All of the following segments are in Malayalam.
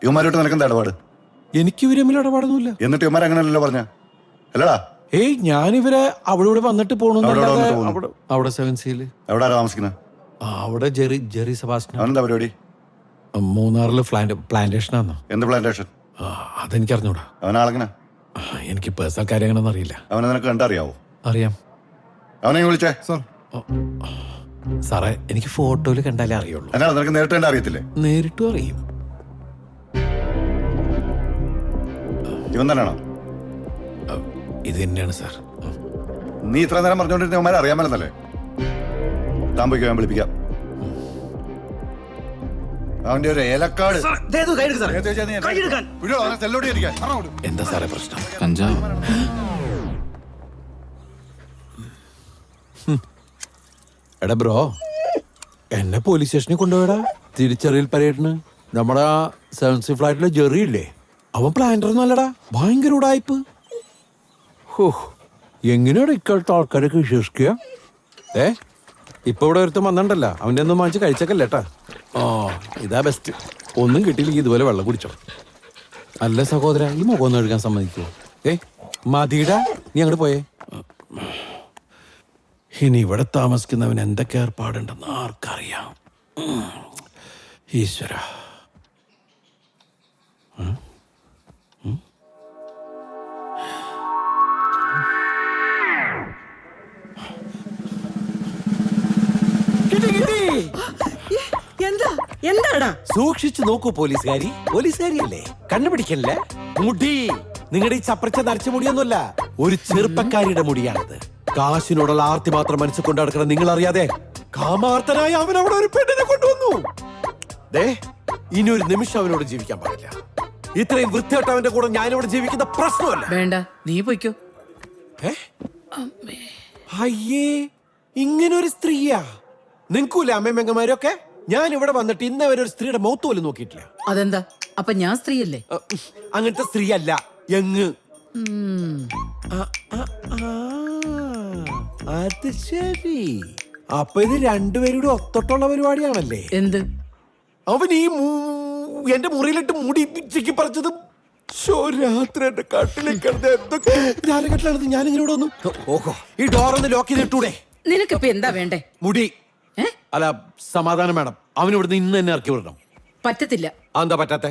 ഇവന്മാരോട്ട് നിനക്ക് എന്താ ഇടപാട്? എനിക്ക് ഇവര് തമ്മിൽ ഇടപാടൊന്നുമില്ല. എന്നിട്ട് ഇവന്മാർ അങ്ങനെയല്ലോ പറഞ്ഞ അല്ലടാ? ഏയ് ഞാനിവരെ അവിടെ ഇവിടെ വന്നിട്ട് പോകണമെന്ന്. അവിടെ 7Cയില്. എവിടെ താമസിക്കുന്നത്? അവിടെ ജെറി സെബാസ്റ്റ്യൻ. അവനെന്താ പരിപാടി? മൂന്നാറില് പ്ലാന്റേഷനാന്നോ? എന്ത് പ്ലാന്റേഷൻ? അതെനിക്ക് അറിഞ്ഞൂടാ. അവനാളെങ്ങനെ? എനിക്ക് പേഴ്സണൽ കാര്യങ്ങളൊന്നും അറിയില്ല. അവനെ നിനക്ക് കണ്ടറിയാവോ? അറിയാം. അവനെ വിളിച്ചേ. സാറേ എനിക്ക് ഫോട്ടോയിൽ കണ്ടാലേ അറിയുള്ളൂ. എന്നാ നിനക്ക് നേരിട്ട് കണ്ടാ അറിയത്തില്ലേ? നേരിട്ടും അറിയും. ഇവൻ തന്നെയാണോ? ഇത് തന്നെയാണ് സാർ. നീ ഇത്ര നേരം പറഞ്ഞോണ്ടിരുന്ന അവന്മാരെ അറിയാമല്ലേ? താമ്പോയ്ക്ക് ഞാൻ വിളിപ്പിക്കാം. അവന്റെ ഒരു ഏലക്കാട്. എന്താ സാറേ പ്രശ്നം? കഞ്ചാവ്. എടാ ബ്രോ, എന്നെ പോലീസ് സ്റ്റേഷനിൽ കൊണ്ടുപോയടാ തിരിച്ചറിയൽ പരേഡിന്. നമ്മുടെ 7C ഫ്ലാറ്റിലെ ജെറി ഇല്ലേ, അവൻ പ്ലാന്റർ ഒന്നല്ലടാ, ഭയങ്കര ഉടായ്പ്. എങ്ങനെയാണ് ഇക്കാലത്തെ ആൾക്കാരൊക്കെ വിശ്വസിക്കുക? ഇപ്പൊ ഇവിടെ ഒരുത്തം വന്നിട്ടല്ല, അവൻ്റെ ഒന്നും വാങ്ങിച്ച് കഴിച്ചേക്കല്ലേട്ടാ. ഇതാ ബെസ്റ്റ്. ഒന്നും കിട്ടിയില്ലെങ്കിൽ ഇതുപോലെ വെള്ളം കുടിച്ചോ. അല്ല സഹോദര, ഈ മുഖം ഒന്ന് കഴുകാൻ സമ്മതിക്കുമോ? മതിയിടാ, നീ അങ്ങോട്ട് പോയേ. ഇനി ഇവിടെ താമസിക്കുന്നവൻ എന്തൊക്കെ ഏർപ്പാടുണ്ടെന്ന് ആർക്കറിയാം? ഈശ്വര. എന്താടാ? സൂക്ഷിച്ചു നോക്കൂ പോലീസുകാരിയല്ലേ, കണ്ടുപിടിക്കല്ലേ? മുടി നിങ്ങളുടെ ഈ ചപ്പറിച്ച നരച്ച മുടിയൊന്നുമല്ല, ഒരു ചെറുപ്പക്കാരിയുടെ മുടിയാണത്. കാശിനോടുള്ള ആർത്തി മാത്രം മനസ്സിൽ കൊണ്ടു നടക്കണം. നിങ്ങൾ അറിയാതെ കാമാർത്തനായ അവൻ അവിടെ ഒരു പെണ്ണിനെ കൊണ്ടുവന്നു. ഇനി ഒരു നിമിഷം അവനോട് ജീവിക്കാൻ പാടില്ല. ഇത്രയും വൃത്തികെട്ടവന്റെ കൂടെ ഞാനിവിടെ ജീവിക്കുന്ന പ്രശ്നമല്ല. വേണ്ട, നീ പൊയ്ക്കോ. അയ്യേ, ഇങ്ങനൊരു സ്ത്രീയാ നിങ്ങൾക്കൂല അമ്മയമ്മമാരൊക്കെ? ഞാൻ ഇവിടെ വന്നിട്ട് ഇന്നവരെ ഒരു സ്ത്രീയുടെ മൗത്ത് പോലും നോക്കിയിട്ടില്ല. അതെന്താ? അപ്പൊ ഞാൻ സ്ത്രീയല്ലേ? അങ്ങനത്തെ സ്ത്രീ അല്ല, യങ്. അത് ശരി. അപ്പൊ ഇത് രണ്ടുപേരുടെ ഒത്തൊട്ടുള്ള പരിപാടിയാണല്ലേ? എന്ത്? അവൻ ഈ എന്റെ മുറിയിലിട്ട് മുടി ചിക്കി പറിച്ചതും രാത്രി എന്റെ കട്ടിലേക്ക് ഞാനിങ്ങനോട് വന്നു. ഓഹോ, ഈ ഡോറൊന്ന് ലോക്ക് ചെയ്തിട്ടൂടെ? നിനക്കിപ്പോ എന്താ വേണ്ടേ? മുടി അല്ല, സമാധാനം വേണം. അവനിവിടുന്ന് ഇന്ന് തന്നെ ഇറക്കി വിടണം. പറ്റത്തില്ല. എന്താ പറ്റാത്തെ?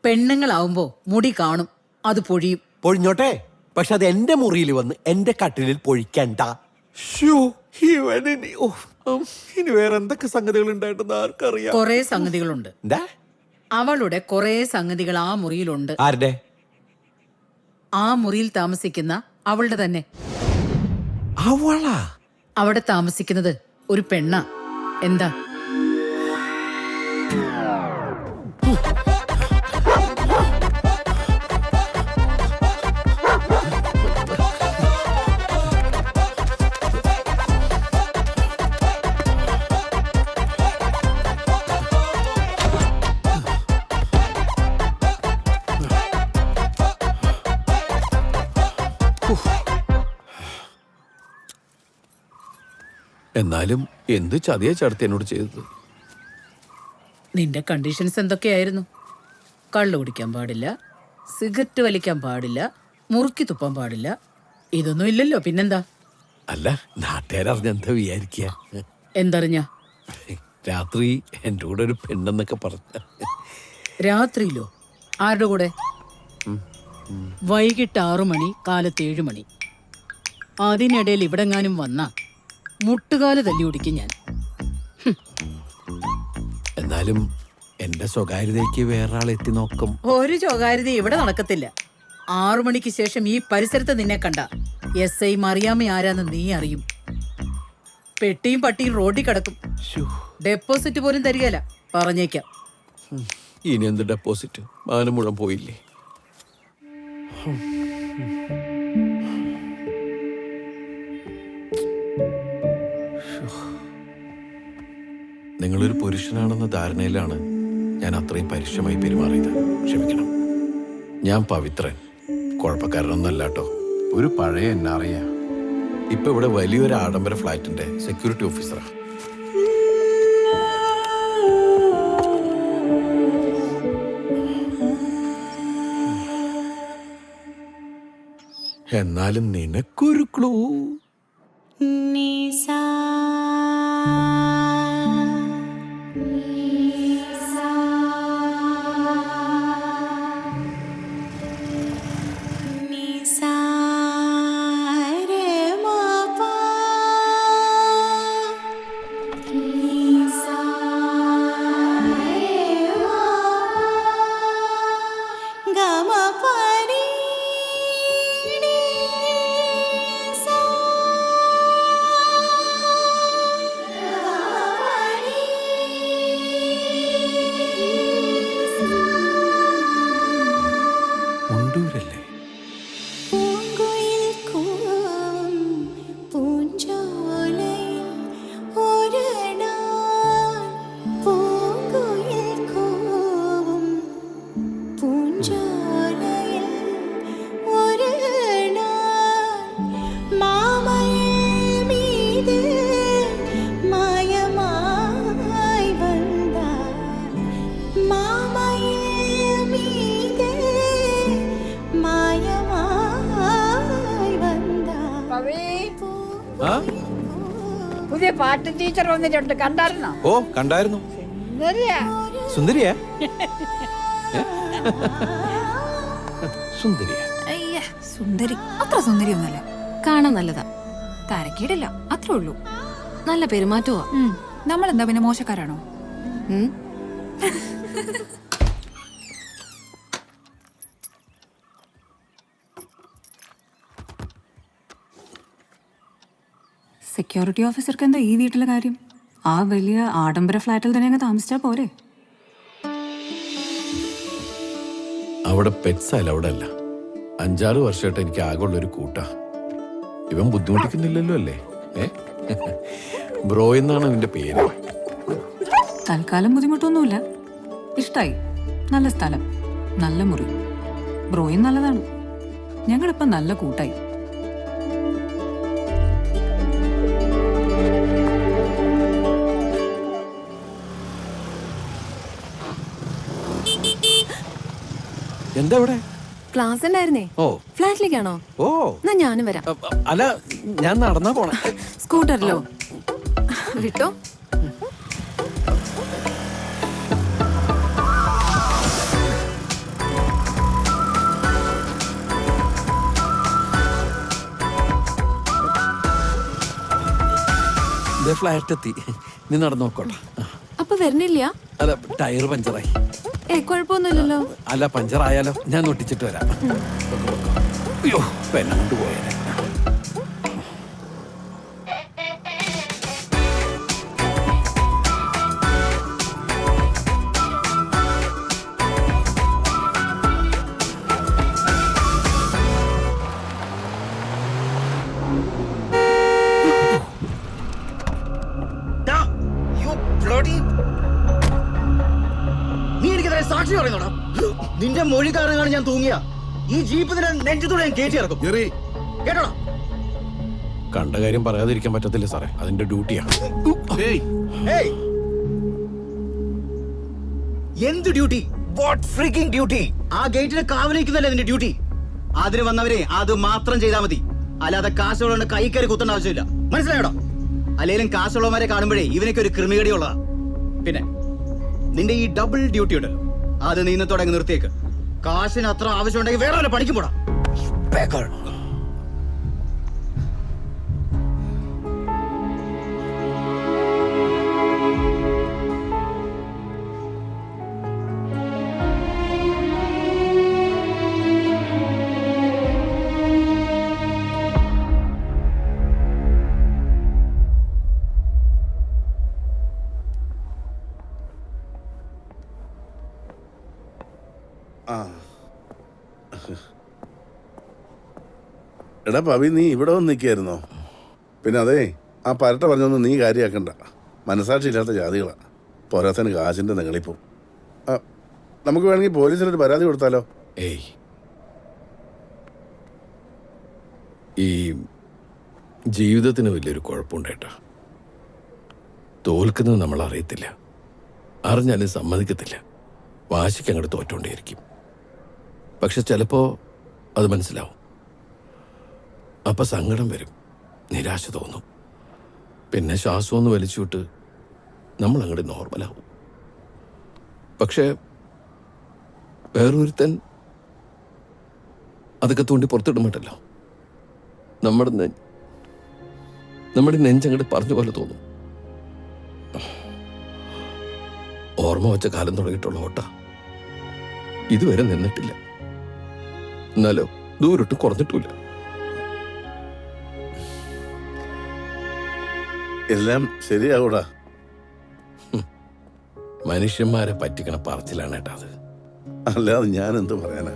പെണ്ണുങ്ങളാവുമ്പോ മുടി കാണും, അത് പൊഴിയും. പൊഴിഞ്ഞോട്ടെ, പക്ഷെ അത് എന്റെ മുറിയിൽ വന്ന് എന്റെ കട്ടിലിൽ പൊഴിക്കണ്ട. ഇനി വേറെ എന്തൊക്കെ സംഗതികൾ ഉണ്ടായിട്ടെന്ന് ആർക്കറിയാം. കൊറേ സംഗതികളുണ്ട്. അവളുടെ കൊറേ സംഗതികൾ ആ മുറിയിലുണ്ട്. ആരുടെ? ആ മുറിയിൽ താമസിക്കുന്ന അവളുടെ തന്നെ. അവളാ? അവിടെ താമസിക്കുന്നത് ഒരു പെണ്ണാ. എന്താ? എന്നാലും എന്ത് ചതിയാ ചേർത്ത് എന്നോട് ചെയ്തത്? നിന്റെ കണ്ടീഷൻസ് എന്തൊക്കെയായിരുന്നു? കള്ളു കുടിക്കാൻ പാടില്ല, സിഗരറ്റ് വലിക്കാൻ പാടില്ല, മുറുക്കി തുപ്പാൻ പാടില്ല. ഇതൊന്നും ഇല്ലല്ലോ, പിന്നെന്താ? അല്ല, നാട്ടുകാരറിഞ്ഞ എന്താ വിചാരിക്കുക? എന്തറിഞ്ഞ? രാത്രി എൻ്റെ കൂടെ ഒരു പെണ്ണെന്നൊക്കെ പറഞ്ഞ. രാത്രിയിലോ? ആരുടെ കൂടെ? വൈകിട്ട് 6 മണി, കാലത്ത് 7 മണി. അതിനിടയിൽ ഇവിടെങ്ങാനും വന്നാ മുട്ടുകാല് തല്ലി ഓടിക്കും ഞാൻ. എന്നാലും എന്റെ സ്വകാര്യതയ്ക്ക് വേറെ ആൾ എത്തി നോക്കും. ഒരു സ്വകാര്യത ഇവിടെ നടക്കത്തില്ല. 6 മണിക്ക് ശേഷം ഈ പരിസരത്ത് നിന്നെ കണ്ട SI മറിയാമ്മ ആരാന്ന് നീ അറിയും. പെട്ടിയും പട്ടിയും റോഡിൽ കിടക്കും. ഡെപ്പോസിറ്റ് പോലും തരികയില്ല, പറഞ്ഞേക്കാം. ഇനി എന്ത് ഡെപ്പോസിറ്റ്? മാനം മുഴുവൻ പോയില്ലേ? നിങ്ങളൊരു പുരുഷനാണെന്ന ധാരണയിലാണ് ഞാൻ അത്രയും പരുഷമായി പെരുമാറിയത്. ക്ഷമിക്കണം. ഞാൻ പവിത്രൻ, കുഴപ്പക്കാരനൊന്നല്ലാട്ടോ. ഒരു പഴയ NRI. ഇപ്പൊ ഇവിടെ വലിയൊരു ആഡംബര ഫ്ലാറ്റിന്റെ സെക്യൂരിറ്റി ഓഫീസറാ. എന്നാലും നിനക്കൊരു ക്ലൂ. മുണ്ടൂരല്ലേ? ആ? പുതിയ പാട്ട് ടീച്ചർ വന്നിട്ടുണ്ട്, കണ്ടായിരുന്നോ? ഓ കണ്ടായിരുന്നു. സുന്ദരിയാ. സുന്ദരിയാ? സുന്ദരിയാ? അയ്യ, സുന്ദരി അത്ര സുന്ദരിയൊന്നുമല്ല. കാണാൻ നല്ലതാ, തരക്കേടില്ല, അത്രേ ഉള്ളൂ. നല്ല പെരുമാറ്റമാ. നമ്മളെന്താ പിന്നെ മോശക്കാരാണോ? സെക്യൂരിറ്റി ഓഫീസർക്ക് എന്താ ഈ വീട്ടിലെ കാര്യം? ആ വലിയ ആഡംബര ഫ്ലാറ്റിൽ തന്നെ അങ്ങ് താമസിച്ചാ പോരെ? അവിടെ പെറ്റ്സ് അല്ല, അവിടെ അല്ല. 5-6 വർഷമായിട്ട് എനിക്ക് ആകെയുള്ളൊരു കൂട്ടാ. ഇവൻ ബുദ്ധിമുട്ടിക്കുന്നില്ലല്ലോ അല്ലേ? ബ്രോ എന്നാണ് അവന്റെ പേര്. തൽക്കാലം ബുദ്ധിമുട്ടൊന്നുമില്ല. ഇഷ്ടായി. നല്ല സ്ഥലം, നല്ല മുറി, ബ്രോയും നല്ലതാണ്. ഞങ്ങളിപ്പം നല്ല കൂട്ടായി. എന്താ ഇവിടെ? ക്ലാസ് ഉണ്ടായിരുന്നേ. ഓ ഫ്ലാറ്റിലേക്കാണോ? ഓ എന്നാ ഞാനും വരാം. അല്ല, ഞാൻ നടന്നാ പോണേ. സ്കൂട്ടറിലോ? വിട്ടോ. ഫ്ലാറ്റ് എത്തി. നീ നടന്നു നോക്കോട്ടെ. അപ്പൊ വരണില്ല? അല്ല, ടയർ പഞ്ചറായി. കുഴപ്പമൊന്നുമില്ലല്ലോ. അല്ല, പഞ്ചറായാലോ? ഞാൻ ഒട്ടിച്ചിട്ട് വരാം. അയ്യോ, പെന്നെ കൊണ്ട് പോയേനെ. നീ എനിക്കെതിരെ സാക്ഷി പറയുന്നോടാ? നിന്റെ മൊഴി കാരണമാണ് ഞാൻ തൂങ്ങിയ. ഈ ജീപ്പ് നിന്നെ നെഞ്ചത്തോടെ ഞാൻ കയറ്റി ഇറക്കും. കേട്ടോടാ? കണ്ട കാര്യം പറയാതിരിക്കാൻ പറ്റത്തില്ല സാറേ, അതിന്റെ ഡ്യൂട്ടിയാണ്. എന്ത് ഡ്യൂട്ടി? What freaking duty? ആ ഗേറ്റിന് കാവലിരിക്കുന്നല്ലേ നിന്റെ ഡ്യൂട്ടി? അതിന് വന്നവരെ അത് മാത്രം ചെയ്താൽ മതി. അല്ലാതെ കാശുള്ളവരുടെ കൈ കയറി കുത്തേണ്ട ആവശ്യമില്ല. മനസ്സിലായോടാ? അല്ലെങ്കിലും കാശുള്ളവന്മാരെ കാണുമ്പോഴേ ഇവനൊക്കെ ഒരു ക്രിമികടിയുള്ളതാ. പിന്നെ നിന്റെ ഈ ഡബിൾ ഡ്യൂട്ടി ഉണ്ടല്ലോ, അത് നീ ഇന്നത്തോടെ നിർത്തിയേക്ക്. കാശിന് അത്ര ആവശ്യമുണ്ടെങ്കിൽ വേറെ വല്ല പണിക്കും പോടാ. എടാ പവി, നീ ഇവിടെ വന്ന് നിൽക്കായിരുന്നോ? പിന്നെ അതെ, ആ പരട്ട പറഞ്ഞൊന്നും നീ കാര്യമാക്കണ്ട. മനസാക്ഷി ഇല്ലാത്ത ജാതികളാ. പോരാത്തന് കാശിന്റെ നിങ്ങളിപ്പോ. നമുക്ക് വേണമെങ്കിൽ പോലീസിനൊരു പരാതി കൊടുത്താലോ? ഏയ്, ഈ ജീവിതത്തിന് വലിയൊരു കുഴപ്പമുണ്ടേട്ടാ. തോൽക്കുന്നത് നമ്മൾ അറിയത്തില്ല, അറിഞ്ഞാലും സമ്മതിക്കത്തില്ല. വാശിക്ക് അങ്ങോട്ട് തോറ്റോണ്ടേയിരിക്കും. പക്ഷെ ചിലപ്പോ അത് മനസ്സിലാവും. അപ്പൊ സങ്കടം വരും, നിരാശ തോന്നും. പിന്നെ ശ്വാസം ഒന്ന് വലിച്ചുവിട്ട് നമ്മൾ അങ്ങോട്ട് നോർമലാവും. പക്ഷെ വേറൊരുത്തൻ അതൊക്കെ തോണ്ടി പുറത്തിടുമ്പോട്ടല്ലോ നമ്മുടെ നെഞ്ചങ്ങോട്ട് പറഞ്ഞ പോലെ തോന്നും. ഓർമ്മ വെച്ച കാലം തുടങ്ങിയിട്ടുള്ള ഓട്ട ഇതുവരെ നിന്നിട്ടില്ല. എന്നാലോ ദൂരൊട്ടും കുറഞ്ഞിട്ടില്ല. എല്ലാം ശരിയാകൂടാ. മനുഷ്യന്മാരെ പറ്റിക്കണ പറച്ചിലാണ് ഏട്ടാ അത്. അല്ലാതെ ഞാൻ എന്ത് പറയാനാ?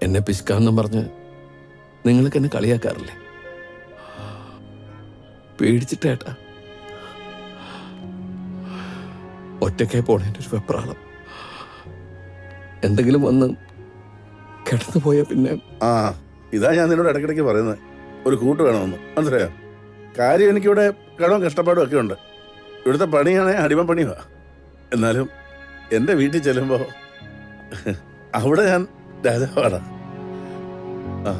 എന്നെ പിശുക്കാന്നും പറഞ്ഞ് നിങ്ങൾക്ക് എന്നെ കളിയാക്കാറില്ലേ? പേടിച്ചിട്ടേട്ടാ. ഒറ്റയ്ക്കായി പോണേൻ്റെ ഒരു വെപ്രാളം. എന്തെങ്കിലും വന്ന് കിടന്നു പോയാൽ പിന്നെ ആ ഇതാ ഞാൻ നിന്നോട് ഇടയ്ക്കിടയ്ക്ക് പറയുന്നത്, ഒരു കൂട്ട് വേണമെന്ന്. മനസ്സിലായോ? കാര്യം എനിക്കിവിടെ കടവും കഷ്ടപ്പാടും ഒക്കെ ഉണ്ട്. ഇവിടുത്തെ പണിയാണെങ്കിൽ അടിമ പണിയുവാ. എന്നാലും എൻ്റെ വീട്ടിൽ ചെല്ലുമ്പോൾ അവിടെ ഞാൻ രാജാവാടാ. ആ